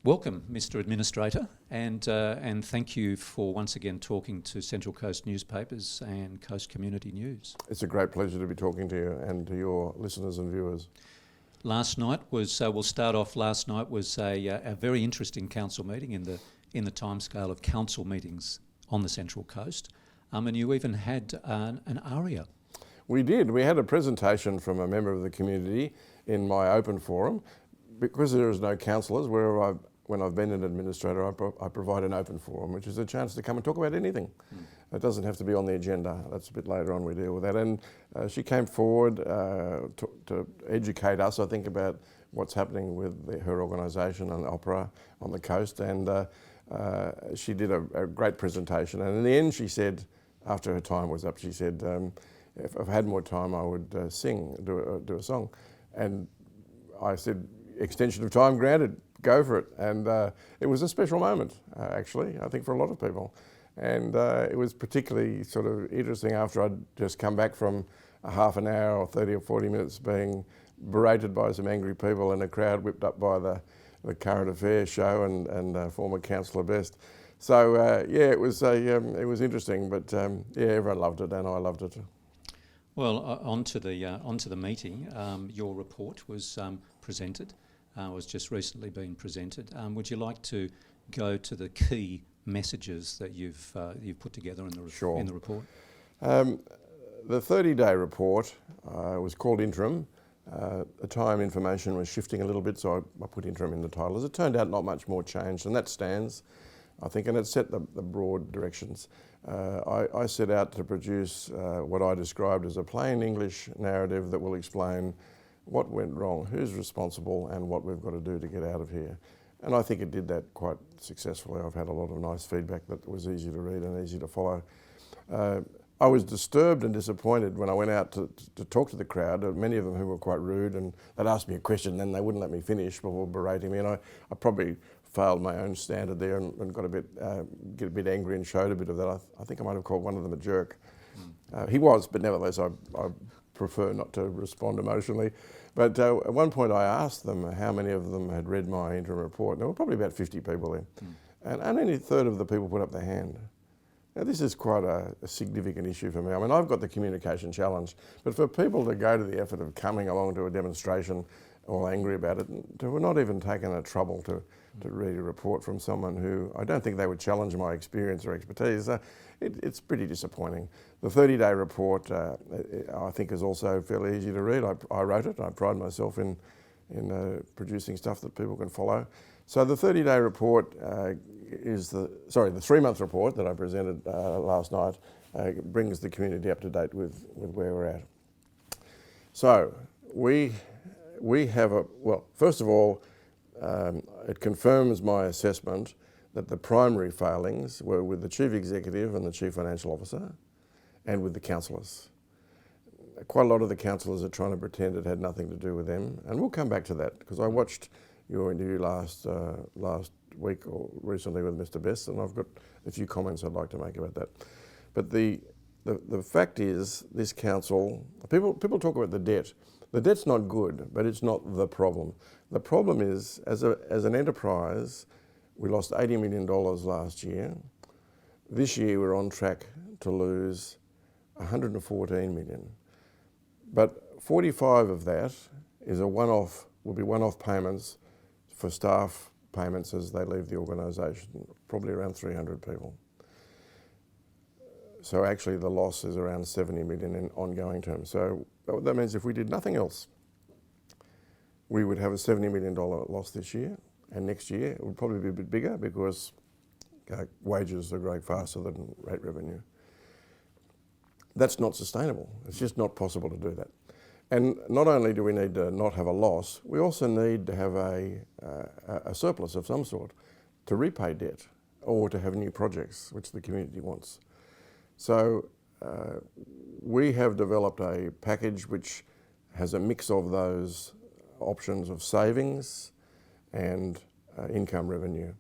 Welcome, Mr. Administrator, and thank you for once again talking to Central Coast newspapers and Coast Community News. It's a great pleasure to be talking to you and to your listeners and viewers. Last night was, we'll start off, last night was a very interesting council meeting in the timescale of council meetings on the Central Coast, and you even had an aria. We did. We had a presentation from a member of the community in my open forum. Because there is no councillors, when I've been an administrator, I provide an open forum, which is a chance to come and talk about anything. It doesn't have to be on the agenda. That's a bit later on we deal with that. And she came forward to educate us, I think, about what's happening with her organisation and opera on the coast. And she did a great presentation. And in the end, she said, after her time was up, she said, if I had more time, I would do a song. And I said, extension of time granted, go for it. And it was a special moment, actually, I think for a lot of people. And it was particularly sort of interesting after I'd just come back from a half an hour or 30 or 40 minutes being berated by some angry people in a crowd whipped up by the current affairs show and former Councillor Best. So yeah, it was interesting, but yeah, everyone loved it and I loved it. Well, onto the meeting. Your report was presented. Was just recently been presented. Would you like to go to the key messages that you've put together in the in the report? The 30-day report was called interim. At the time, information was shifting a little bit, so I put interim in the title. As it turned out, not much more changed, and that stands, I think, and it set the broad directions. I set out to produce what I described as a plain English narrative that will explain what went wrong, who's responsible, and what we've got to do to get out of here. And I think it did that quite successfully. I've had a lot of nice feedback that was easy to read and easy to follow. I was disturbed and disappointed when I went out to talk to the crowd, many of them who were quite rude, and they'd ask me a question, then they wouldn't let me finish before berating me, and I probably failed my own standard there and got get a bit angry and showed a bit of that. I think I might have called one of them a jerk. He was, but nevertheless I prefer not to respond emotionally. But at one point I asked them how many of them had read my interim report. And there were probably about 50 people there. And only a third of the people put up their hand. Now this is quite a significant issue for me. I mean, I've got the communication challenge, but for people to go to the effort of coming along to a demonstration all angry about it, to not even taken the trouble to read a report from someone who I don't think they would challenge my experience or expertise, it's pretty disappointing. The 30-day report, I think, is also fairly easy to read. I wrote it. I pride myself in producing stuff that people can follow. So the 30-day report is the 3-month report that I presented last night brings the community up to date with where we're at. So we have first of all, it confirms my assessment that the primary failings were with the Chief Executive and the Chief Financial Officer and with the councillors. Quite a lot of the councillors are trying to pretend it had nothing to do with them, and we'll come back to that because I watched your interview last week or recently with Mr. Best, and I've got a few comments I'd like to make about that. But the fact is, this council, people talk about the debt. The debt's not good, but it's not the problem. The problem is, as an enterprise, we lost $80 million last year. This year we're on track to lose $114 million. But 45 of that is will be one-off payments for staff payments as they leave the organisation, probably around 300 people. So actually the loss is around 70 million in ongoing terms. So that means if we did nothing else, we would have a $70 million loss this year, and next year it would probably be a bit bigger because wages are growing faster than rate revenue. That's not sustainable. It's just not possible to do that. And not only do we need to not have a loss, we also need to have a surplus of some sort to repay debt or to have new projects, which the community wants. So we have developed a package which has a mix of those options of savings and income revenue.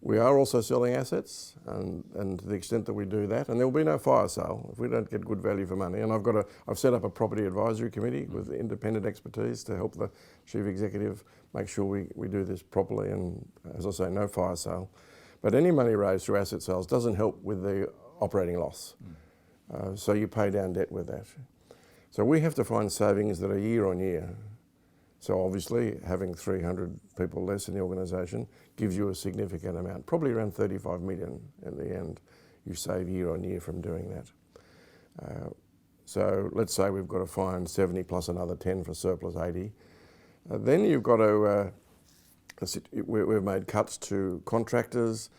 We are also selling assets, and to the extent that we do that, and there will be no fire sale if we don't get good value for money. And I've set up a property advisory committee with independent expertise to help the chief executive make sure we do this properly. And as I say, no fire sale. But any money raised through asset sales doesn't help with the operating loss. So you pay down debt with that. So we have to find savings that are year on year. So obviously having 300 people less in the organisation gives you a significant amount, probably around 35 million in the end you save year on year from doing that. So let's say we've got to find 70 plus another 10 for surplus 80. Then you've got to, we've made cuts to contractors,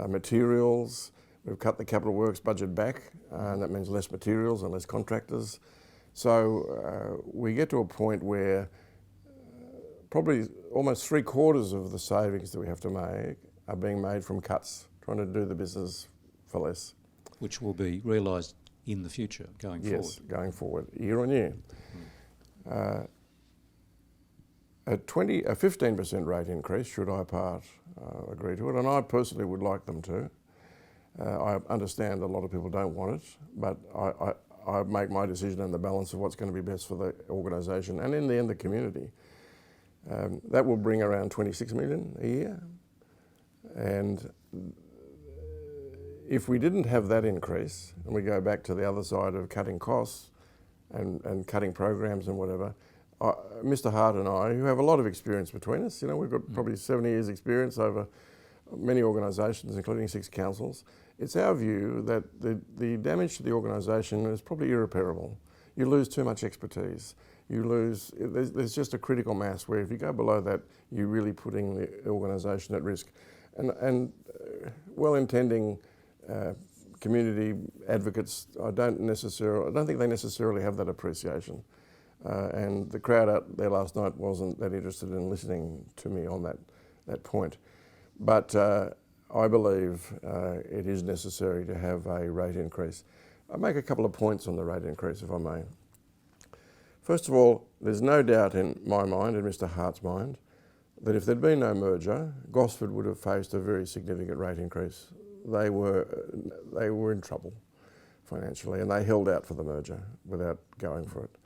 materials, we've cut the capital works budget back, and that means less materials and less contractors. So we get to a point where probably almost 3/4 of the savings that we have to make are being made from cuts, trying to do the business for less. Which will be realised in the future going forward. Yes, going forward, year on year. A 15% rate increase, should IPART agree to it, and I personally would like them to. I understand a lot of people don't want it, but I make my decision on the balance of what's going to be best for the organisation and in the end the community. That will bring around 26 million a year. And if we didn't have that increase, and we go back to the other side of cutting costs and cutting programs and whatever, Mr. Hart and I, who have a lot of experience between us, we've got probably 70 years experience over many organisations, including 6 councils, it's our view that the damage to the organisation is probably irreparable. You lose too much expertise. There's just a critical mass where if you go below that, you're really putting the organisation at risk. And well-intending community advocates, I don't think they necessarily have that appreciation. And the crowd out there last night wasn't that interested in listening to me on that point. But I believe it is necessary to have a rate increase. I'll make a couple of points on the rate increase, if I may. First of all, there's no doubt in my mind and Mr. Hart's mind that if there'd been no merger, Gosford would have faced a very significant rate increase. They were in trouble financially, and they held out for the merger without going for it.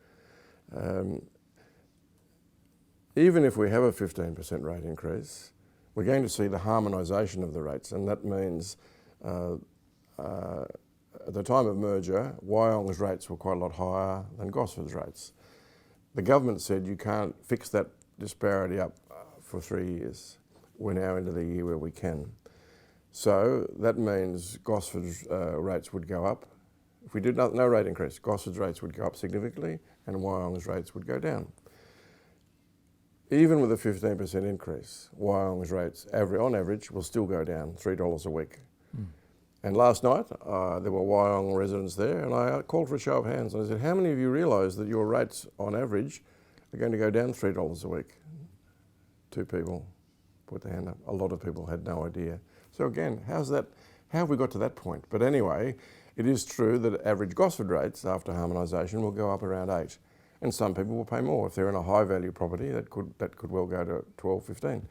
Even if we have a 15% rate increase, we're going to see the harmonisation of the rates, and that means at the time of merger, Wyong's rates were quite a lot higher than Gosford's rates. The government said you can't fix that disparity up for 3 years. We're now into the year where we can. So that means Gosford's rates would go up. If we did no rate increase, Gosford's rates would go up significantly and Wyong's rates would go down. Even with a 15% increase, Wyong's rates on average will still go down $3 a week. And last night, there were Wyong residents there, and I called for a show of hands, and I said, how many of you realise that your rates on average are going to go down $3 a week? 2 people put their hand up. A lot of people had no idea. So again, how have we got to that point? But anyway, it is true that average Gosford rates after harmonisation will go up around 8. And some people will pay more. If they're in a high value property, that could well go to 12, 15.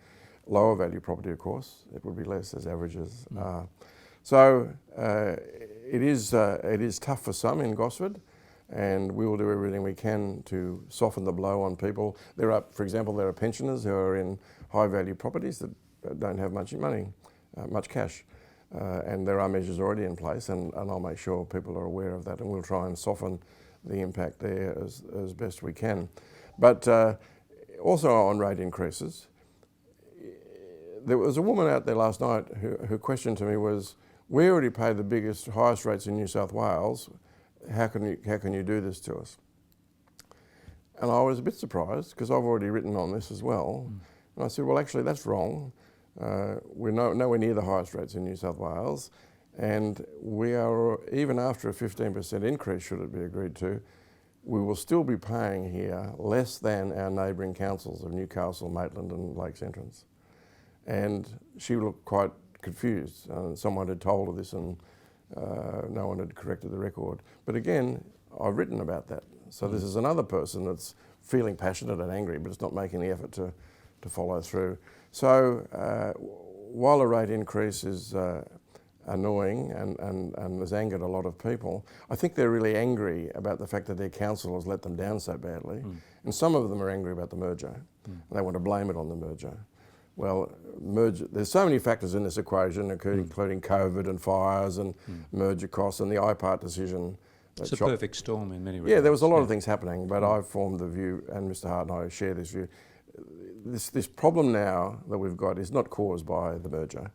Lower value property, of course, it would be less, as averages are. So it is tough for some in Gosford, and we will do everything we can to soften the blow on people. For example, there are pensioners who are in high value properties that don't have much money, much cash. And there are measures already in place, and I'll make sure people are aware of that, and we'll try and soften the impact there as best we can. But also on rate increases, there was a woman out there last night who question to me was, we already pay the highest rates in New South Wales, how can you do this to us? And I was a bit surprised because I've already written on this as well. And I said, well, actually that's wrong. We're nowhere near the highest rates in New South Wales, and we are, even after a 15% increase, should it be agreed to, we will still be paying here less than our neighbouring councils of Newcastle, Maitland and Lakes Entrance. And she looked quite confused. Someone had told her this and no one had corrected the record. But again, I've written about that. So this is another person that's feeling passionate and angry, but it's not making the effort to follow through. So while a rate increase is annoying and has angered a lot of people, I think they're really angry about the fact that their council has let them down so badly. And some of them are angry about the merger. They want to blame it on the merger. Well, there's so many factors in this equation, including COVID and fires and merger costs and the IPART decision. It's a perfect storm in many regards. Yeah, there was a lot of things happening, but I've formed the view, and Mr. Hart and I share this view, this problem now that we've got is not caused by the merger,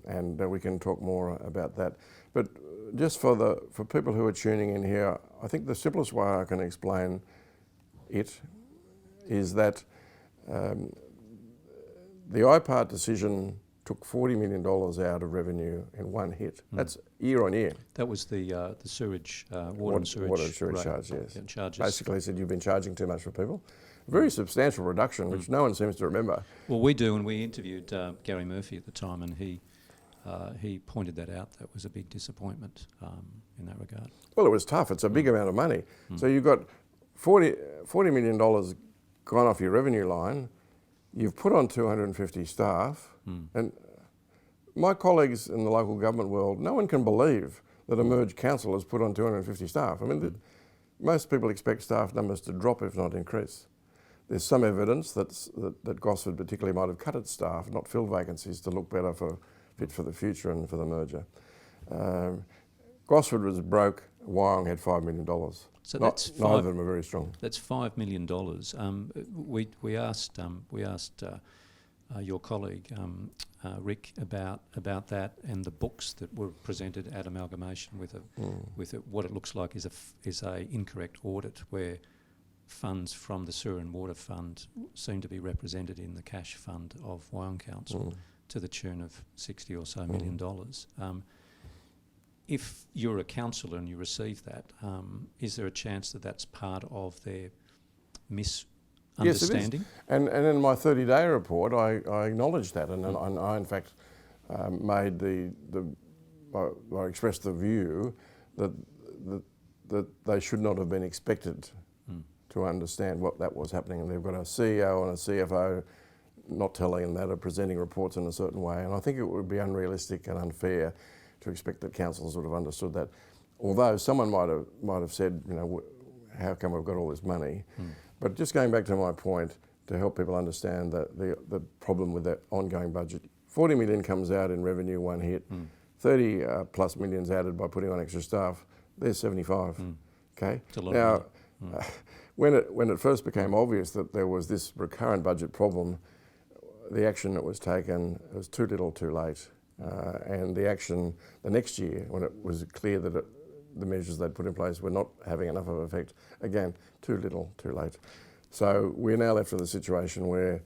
and we can talk more about that. But just for people who are tuning in here, I think the simplest way I can explain it is that the IPART decision took $40 million out of revenue in one hit. That's year on year. That was the sewage, water and sewage charge, yes. Charges. Basically said you've been charging too much for people. Very substantial reduction, which no one seems to remember. Well, we do, and we interviewed Gary Murphy at the time, and he pointed that out. That was a big disappointment in that regard. Well, it was tough. It's a big amount of money. So you've got $40 million gone off your revenue line. You've put on 250 staff, and my colleagues in the local government world, no one can believe that a merged council has put on 250 staff. I mean, most people expect staff numbers to drop if not increase. There's some evidence that Gosford particularly might have cut its staff, not fill vacancies to look better fit for the future and for the merger. Gosford was broke, Wyong had $5 million. So neither of them are very strong. That's $5 million. We asked your colleague Rick about that and the books that were presented at amalgamation with what it looks like is a incorrect audit where funds from the Sewer and Water Fund seem to be represented in the cash fund of Wyong Council to the tune of $60 or so million. If you're a councillor and you receive that, is there a chance that that's part of their misunderstanding? Yes, it is. And in my 30-day report, I acknowledged that, and I in fact I expressed the view that they should not have been expected to understand what that was happening. And they've got a CEO and a CFO not telling them that, or presenting reports in a certain way. And I think it would be unrealistic and unfair to expect that councils would have understood that. Although someone might have said, you know, how come we've got all this money? But just going back to my point, to help people understand that the problem with that ongoing budget, 40 million comes out in revenue one hit, 30 plus millions added by putting on extra staff, there's 75. Okay. It's a lot now, of money. When it first became obvious that there was this recurrent budget problem, the action that was taken was too little, too late. And the action the next year, when it was clear that the measures they'd put in place were not having enough of effect, again, too little, too late. So we're now left with a situation where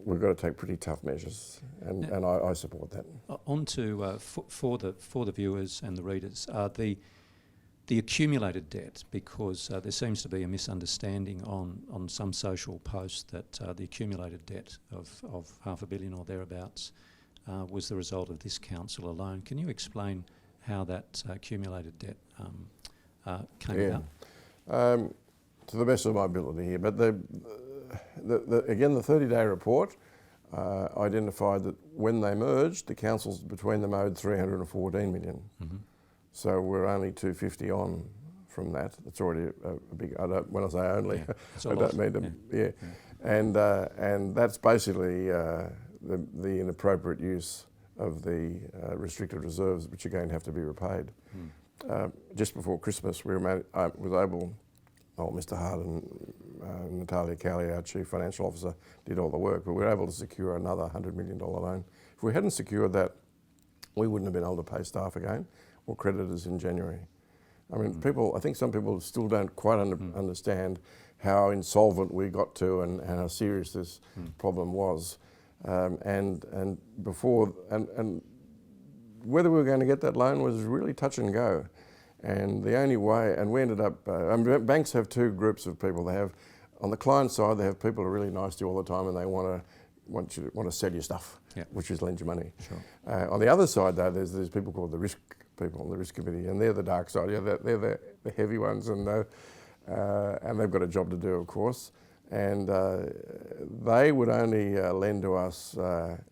we've got to take pretty tough measures, and I support that. On to, for the viewers and the readers, the accumulated debt, because there seems to be a misunderstanding on some social posts that the accumulated debt of $500 million or thereabouts was the result of this council alone. Can you explain how that accumulated debt came about? To the best of my ability here, but again, the 30-day report identified that when they merged, the councils between them owed $314 million. So we're only 250 on from that. That's already a big. When I say only, I don't mean to. Yeah. And that's basically the inappropriate use of the restricted reserves, which are going to have to be repaid. Just before Christmas, I was able. Mr. Hart and Natalia Cowley, our Chief Financial Officer, did all the work, but we were able to secure another $100 million loan. If we hadn't secured that, we wouldn't have been able to pay staff again or creditors in January. I mean, I think some people still don't quite understand how insolvent we got to and how serious this problem was. And whether we were going to get that loan was really touch and go. And the only way, and we ended up, banks have two groups of people. They have, on the client side, they have people who are really nice to you all the time and they want to sell you stuff, which is lend you money. Sure. On the other side, though, there's people called the risk people, the risk committee, and they're the dark side. They're the heavy ones, and they've got a job to do, of course. And they would only lend to us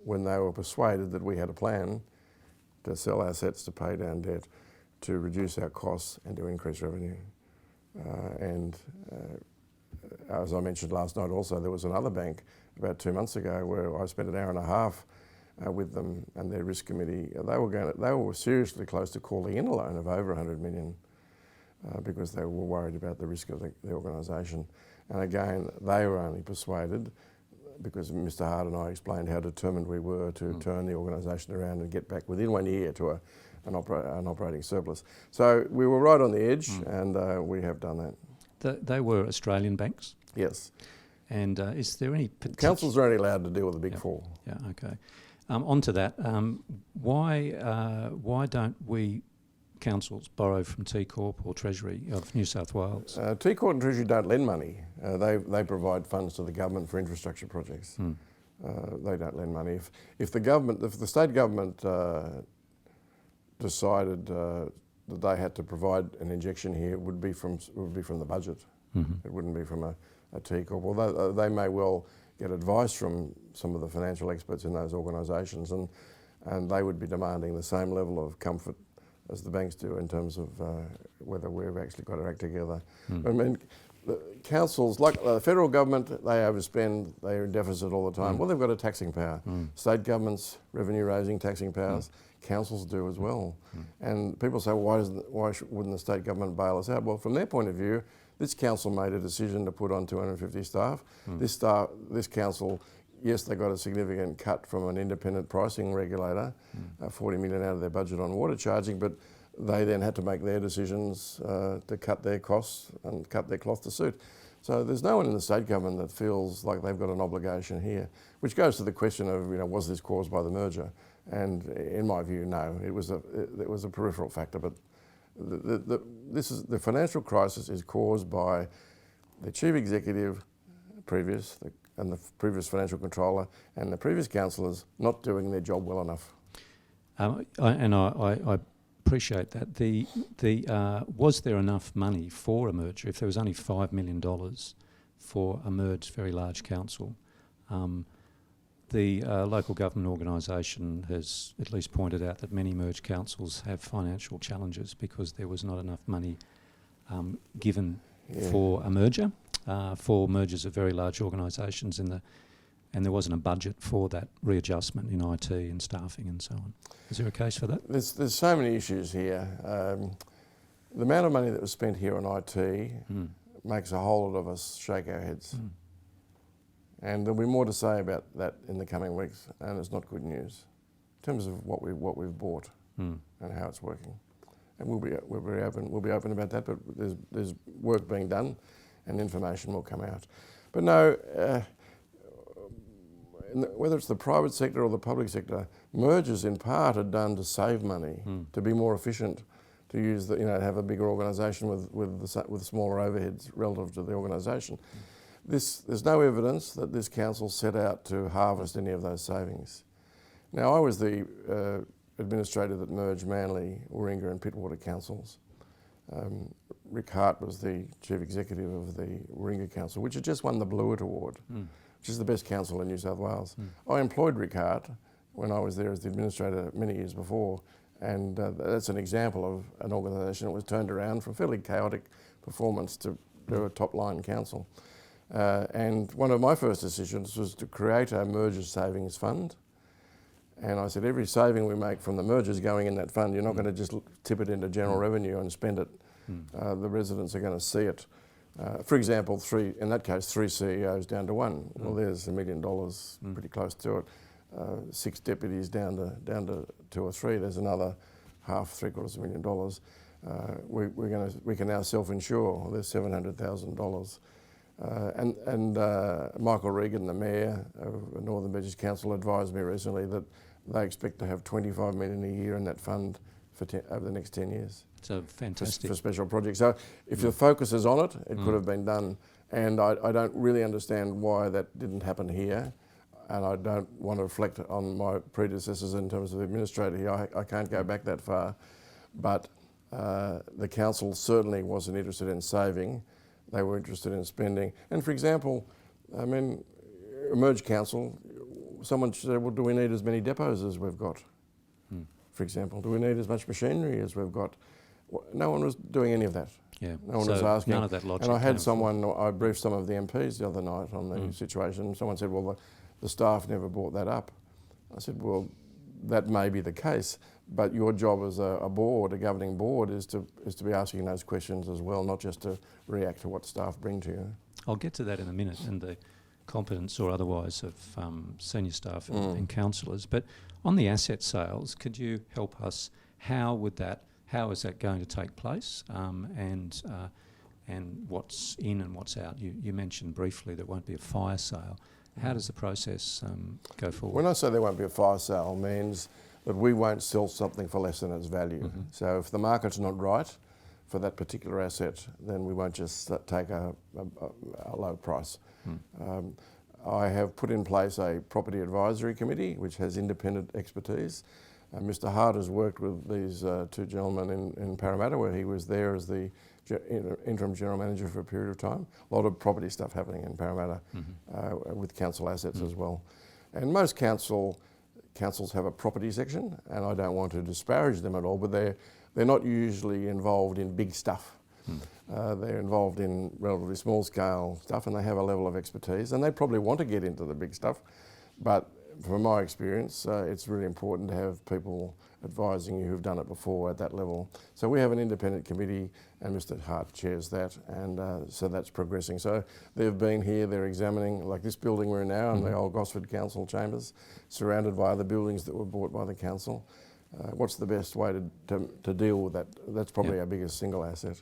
when they were persuaded that we had a plan to sell assets, to pay down debt, to reduce our costs and to increase revenue. As I mentioned last night also, there was another bank about 2 months ago where I spent an hour and a half with them and their risk committee. They were seriously close to calling in a loan of over 100 million because they were worried about the risk of the organisation. And again, they were only persuaded because Mr. Hart and I explained how determined we were to turn the organisation around and get back within 1 year to an operating surplus. So we were right on the edge, and we have done that. They were Australian banks? Yes. And is there any councils are only allowed to deal with the big four. Yeah, okay. On to that, why don't we councils borrow from T Corp or Treasury of New South Wales? T Corp and Treasury don't lend money. They provide funds to the government for infrastructure projects. They don't lend money. If the state government decided that they had to provide an injection here, it would be from the budget. It wouldn't be from a T Corp. Although they may well get advice from some of the financial experts in those organisations, and they would be demanding the same level of comfort as the banks do in terms of whether we've actually got our act together. I mean, the councils, like the federal government, they overspend, they're in deficit all the time. Well, they've got a taxing power. State governments, revenue raising, taxing powers. Councils do as well. And people say, well, why wouldn't the state government bail us out? Well, from their point of view, this council made a decision to put on 250 staff. This council, yes, they got a significant cut from an independent pricing regulator, 40 million out of their budget on water charging, but they then had to make their decisions to cut their costs and cut their cloth to suit. So there's no one in the state government that feels like they've got an obligation here, which goes to the question of, was this caused by the merger? And in my view, no, it was a peripheral factor, but the financial crisis is caused by the chief executive previous, and the previous financial controller and the previous councillors not doing their job well enough. I appreciate that. Was there enough money for a merger? If there was only $5 million for a merged very large council, the local government organisation has at least pointed out that many merged councils have financial challenges because there was not enough money given for a merger, for mergers of very large organisations, and there wasn't a budget for that readjustment in IT and staffing and so on. Is there a case for that? There's so many issues here. The amount of money that was spent here on IT makes a whole lot of us shake our heads. And there'll be more to say about that in the coming weeks, and it's not good news in terms of what we've bought and how it's working. And we'll be open about that. But there's work being done, and information will come out. But no, whether it's the private sector or the public sector, mergers in part are done to save money, to be more efficient, to use have a bigger organisation with smaller overheads relative to the organisation. There's no evidence that this council set out to harvest any of those savings. Now, I was the administrator that merged Manly, Warringah and Pittwater councils. Rick Hart was the chief executive of the Warringah Council, which had just won the Blewett Award, which is the best council in New South Wales. I employed Rick Hart when I was there as the administrator many years before, and that's an example of an organisation that was turned around from fairly chaotic performance to a top-line council. And one of my first decisions was to create a merger savings fund. And I said, every saving we make from the mergers going in that fund, you're not going to just tip it into general revenue and spend it. The residents are going to see it. For example, in that case, 3 CEOs down to 1. Well, there's $1 million, pretty close to it. 6 deputies down to 2 or 3. There's another $750,000. We can now self-insure. There's $700,000. And Michael Regan, the Mayor of Northern Beaches Council, advised me recently that they expect to have $25 million a year in that fund over the next 10 years. So fantastic. For special projects. So if the focus is on it, it could have been done. And I don't really understand why that didn't happen here. And I don't want to reflect on my predecessors in terms of the administrator here. I can't go back that far. But the council certainly wasn't interested in saving. They were interested in spending. And for example, I mean, Emerge Council, someone said, well, do we need as many depots as we've got? For example, do we need as much machinery as we've got? No one was doing any of that. Yeah. No one So was asking. none of that logic. And I had came someone, I briefed some of the MPs the other night on the situation. Someone said, well, the staff never brought that up. I said, well, that may be the case, but your job as a board, a governing board, is to be asking those questions as well, not just to react to what staff bring to you. I'll get to that in a minute, and the competence or otherwise of senior staff and councillors. But on the asset sales, could you help us? How is that going to take place? And what's in and what's out? You mentioned briefly there won't be a fire sale. How does the process go forward? When I say there won't be a fire sale, means that we won't sell something for less than its value. So if the market's not right for that particular asset, then we won't just take a low price. I have put in place a property advisory committee which has independent expertise. Mr. Hart has worked with these two gentlemen in Parramatta, where he was there as the interim general manager for a period of time. A lot of property stuff happening in Parramatta with council assets as well. And most councils have a property section, and I don't want to disparage them at all, but they're not usually involved in big stuff. They're involved in relatively small scale stuff, and they have a level of expertise, and they probably want to get into the big stuff. But from my experience, it's really important to have people advising you who've done it before at that level. So we have an independent committee, and Mr. Hart chairs that, and so that's progressing. So they've been here, they're examining, like this building we're in now, in the old Gosford Council chambers, surrounded by other buildings that were bought by the council. What's the best way to deal with that? That's probably our biggest single asset.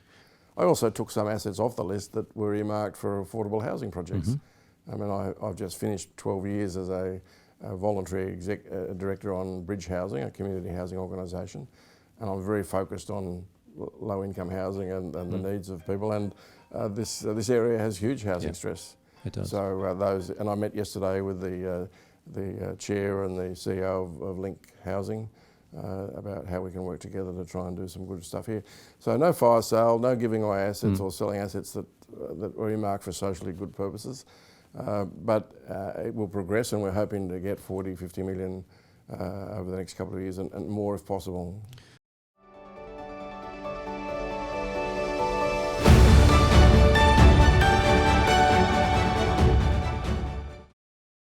I also took some assets off the list that were earmarked for affordable housing projects. I mean, I've just finished 12 years as a voluntary director on Bridge Housing, a community housing organisation, and I'm very focused on low income housing and the needs of people, and this area has huge housing stress. It does. So and I met yesterday with the chair and the CEO of Link Housing about how we can work together to try and do some good stuff here. So no fire sale, no giving away assets or selling assets that are earmarked for socially good purposes. But it will progress, and we're hoping to get 40, 50 million over the next couple of years and more if possible.